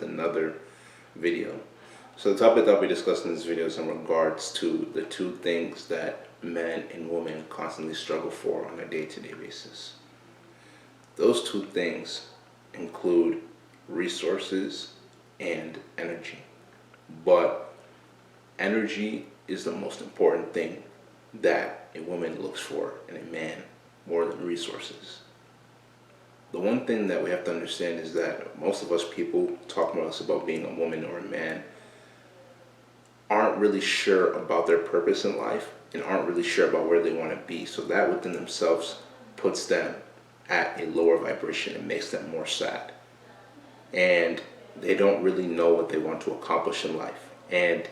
with another video. So the topic that I'll be discussing in this video is in regards to the two things that men and women constantly struggle for on a day-to-day basis. Those two things include resources and energy. But energy is the most important thing that a woman looks for in a man more than resources. The one thing that we have to understand is that most of us people talk to us about being a woman or a man aren't really sure about their purpose in life and aren't really sure about where they want to be. So that within themselves puts them at a lower vibration and makes them more sad. And they don't really know what they want to accomplish in life. And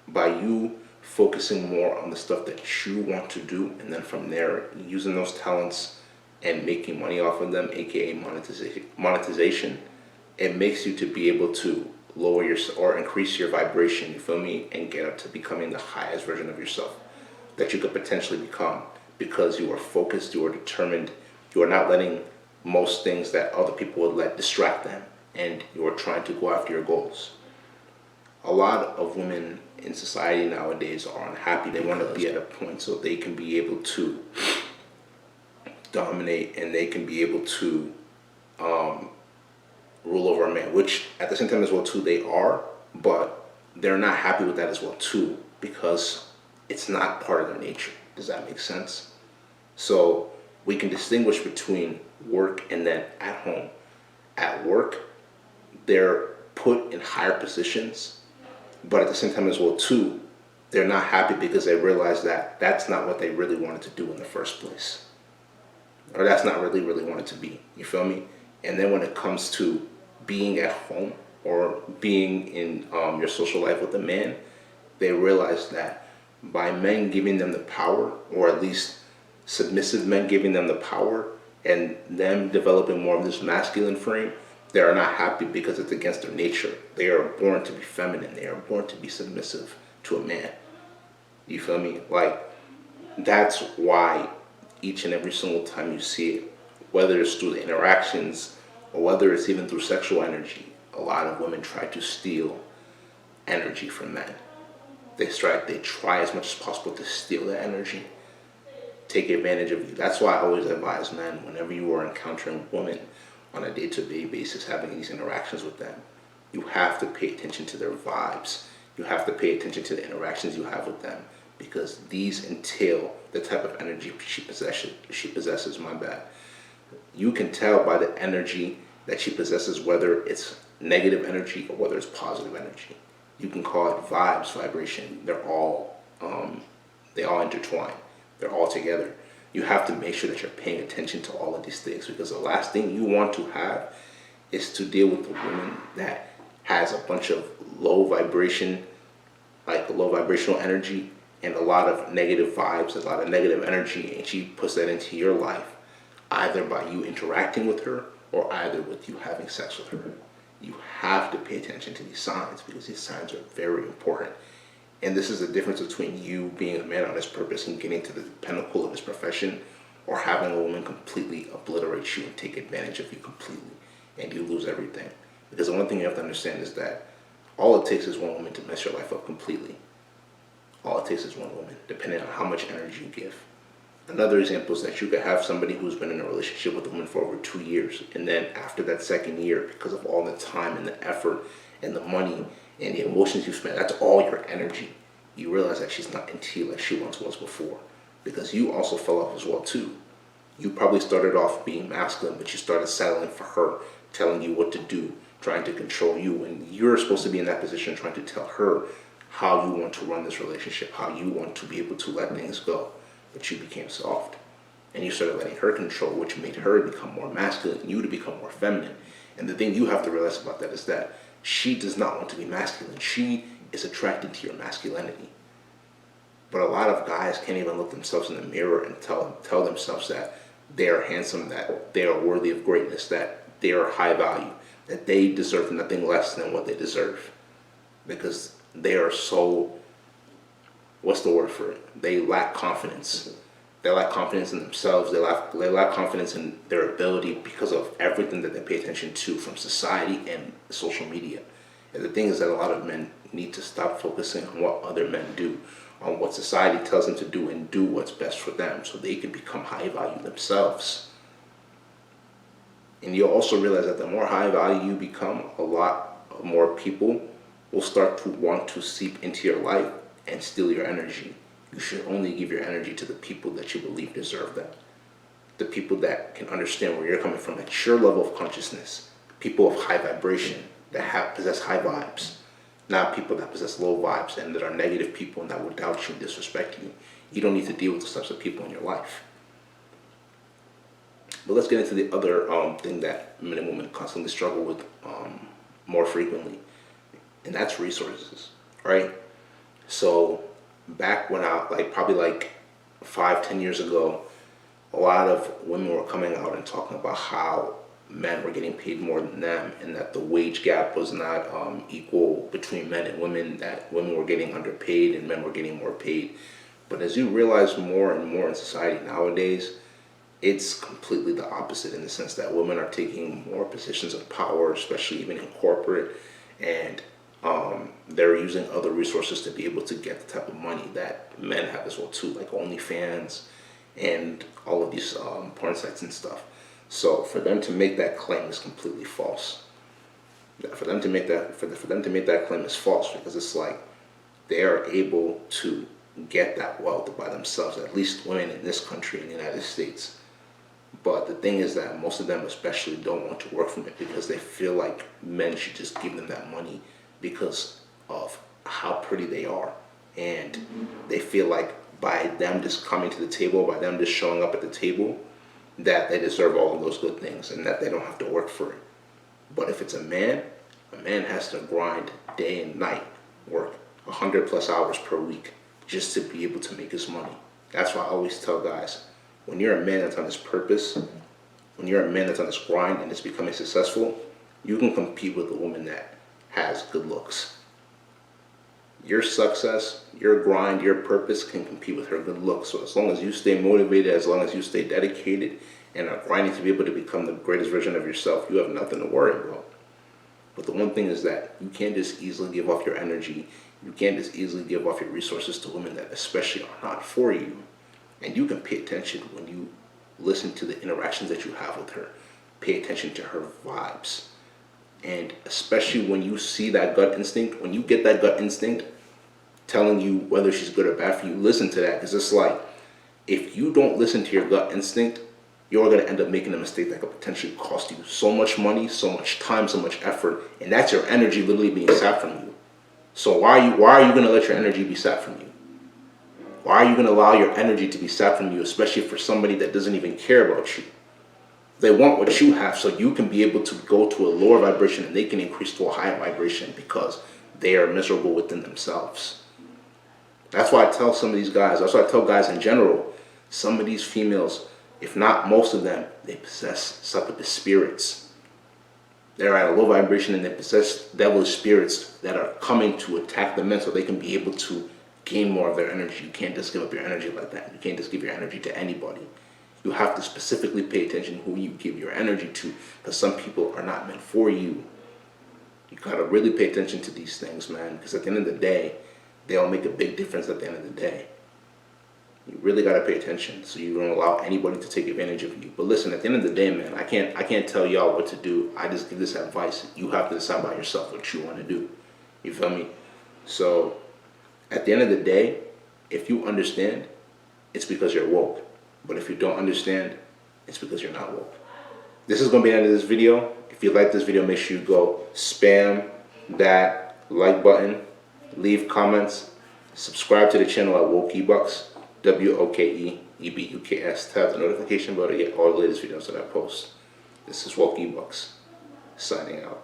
by you focusing more on the stuff that you want to do, and then from there using those talents and making money off of them, aka monetization, it makes you to be able to lower your or increase your vibration, you feel me, and get up to becoming the highest version of yourself that you could potentially become, because you are focused, you are determined, you are not letting most things that other people would let distract them, and you are trying to go after your goals. A lot of women in society nowadays are unhappy. They want to be at a point so they can be able to dominate and they can be able to rule over a man, which at the same time as well too they are, but they're not happy with that as well too, because it's not part of their nature. Does that make sense? So we can distinguish between work and then at home. At work, they're put in higher positions, but at the same time as well too, they're not happy because they realize that that's not what they really wanted to do in the first place, or that's not really wanted to be. You feel me? And then when it comes to being at home or being in your social life with a man, they realize that by men giving them the power, or at least submissive men giving them the power, and them developing more of this masculine frame, they are not happy because it's against their nature. They are born to be feminine. They are born to be submissive to a man. You feel me? Like, that's why each and every single time you see it, whether it's through the interactions or whether it's even through sexual energy, a lot of women try to steal energy from men. They try as much as possible to steal that energy, take advantage of you. That's why I always advise men, whenever you are encountering women on a day-to-day basis, having these interactions with them, you have to pay attention to their vibes. You have to pay attention to the interactions you have with them, because these entail the type of energy she possesses, my bad. You can tell by the energy that she possesses whether it's negative energy or whether it's positive energy. You can call it vibes, vibration. They all intertwine. They're all together. You have to make sure that you're paying attention to all of these things, because the last thing you want to have is to deal with a woman that has a bunch of low vibration, like low vibrational energy, and a lot of negative vibes, a lot of negative energy, and she puts that into your life, either by you interacting with her or either with you having sex with her. You have to pay attention to these signs, because these signs are very important. And this is the difference between you being a man on his purpose and getting to the pinnacle of his profession, or having a woman completely obliterate you and take advantage of you completely, and you lose everything. Because the one thing you have to understand is that all it takes is one woman to mess your life up completely. All it takes is one woman, depending on how much energy you give. Another example is that you could have somebody who's been in a relationship with a woman for over 2 years, and then after that second year, because of all the time and the effort and the money and the emotions you spent, that's all your energy, you realize that she's not into you like she once was before, because you also fell off as well too. You probably started off being masculine, but you started settling for her, telling you what to do, trying to control you, and you're supposed to be in that position trying to tell her how you want to run this relationship, how you want to be able to let things go. But you became soft, and you started letting her control, which made her become more masculine and you to become more feminine. And the thing you have to realize about that is that she does not want to be masculine. She is attracted to your masculinity. But a lot of guys can't even look themselves in the mirror and tell themselves that they are handsome, that they are worthy of greatness, that they are high value, that they deserve nothing less than what they deserve, because they are so, what's the word for it? They lack confidence. They lack confidence in themselves. They lack confidence in their ability because of everything that they pay attention to from society and social media. And the thing is that a lot of men need to stop focusing on what other men do, on what society tells them to do, and do what's best for them so they can become high value themselves. And you'll also realize that the more high value you become, a lot more people will start to want to seep into your life and steal your energy. You should only give your energy to the people that you believe deserve that. The people that can understand where you're coming from at your level of consciousness. People of high vibration that possess high vibes. Not people that possess low vibes and that are negative people and that will doubt you and disrespect you. You don't need to deal with those types of people in your life. But let's get into the other thing that men and women constantly struggle with more frequently, and that's resources, right? So back when probably like 5-10 years ago, a lot of women were coming out and talking about how men were getting paid more than them and that the wage gap was not equal between men and women, that women were getting underpaid and men were getting more paid. But as you realize more and more in society nowadays, it's completely the opposite, in the sense that women are taking more positions of power, especially even in corporate, and they're using other resources to be able to get the type of money that men have as well too, like OnlyFans and all of these porn sites and stuff. So for them to make that claim is completely false. For them to make that claim is false, because it's like they are able to get that wealth by themselves, at least women in this country, in the United States. But the thing is that most of them especially don't want to work from it, because they feel like men should just give them that money because of how pretty they are. And they feel like by them just coming to the table, by them just showing up at the table, that they deserve all of those good things and that they don't have to work for it. But if it's a man has to grind day and night, work 100+ hours per week just to be able to make his money. That's why I always tell guys, when you're a man that's on this purpose, when you're a man that's on this grind and is becoming successful, you can compete with a woman that has good looks. Your success, your grind, your purpose can compete with her good looks. So as long as you stay motivated, as long as you stay dedicated and are grinding to be able to become the greatest version of yourself, you have nothing to worry about. But the one thing is that you can't just easily give off your energy. You can't just easily give off your resources to women that especially are not for you. And you can pay attention when you listen to the interactions that you have with her. Pay attention to her vibes. And especially when you see that gut instinct, when you get that gut instinct telling you whether she's good or bad for you, listen to that. Because it's like, if you don't listen to your gut instinct, you're going to end up making a mistake that could potentially cost you so much money, so much time, so much effort. And that's your energy literally being sapped from you. So why are you going to let your energy be sapped from you? Why are you going to allow your energy to be sapped from you, especially for somebody that doesn't even care about you? They want what you have so you can be able to go to a lower vibration and they can increase to a higher vibration because they are miserable within themselves. That's why I tell some of these guys, that's why I tell guys in general, some of these females, if not most of them, they possess succubus spirits. They're at a low vibration and they possess devilish spirits that are coming to attack the men so they can be able to gain more of their energy. You can't just give up your energy like that. You can't just give your energy to anybody. You have to specifically pay attention who you give your energy to, because some people are not meant for you. You gotta really pay attention to these things, man, because at the end of the day, they'll make a big difference at the end of the day. You really gotta pay attention so you don't allow anybody to take advantage of you. But listen, at the end of the day, man, I can't tell y'all what to do. I just give this advice. You have to decide by yourself what you want to do. You feel me? So at the end of the day, if you understand, it's because you're woke. But if you don't understand, it's because you're not woke. This is going to be the end of this video. If you like this video, make sure you go spam that like button, leave comments, subscribe to the channel at WokeEbucks, WOKEEBUKS, tap the notification bell to get all the latest videos that I post. This is WokeEbucks, signing out.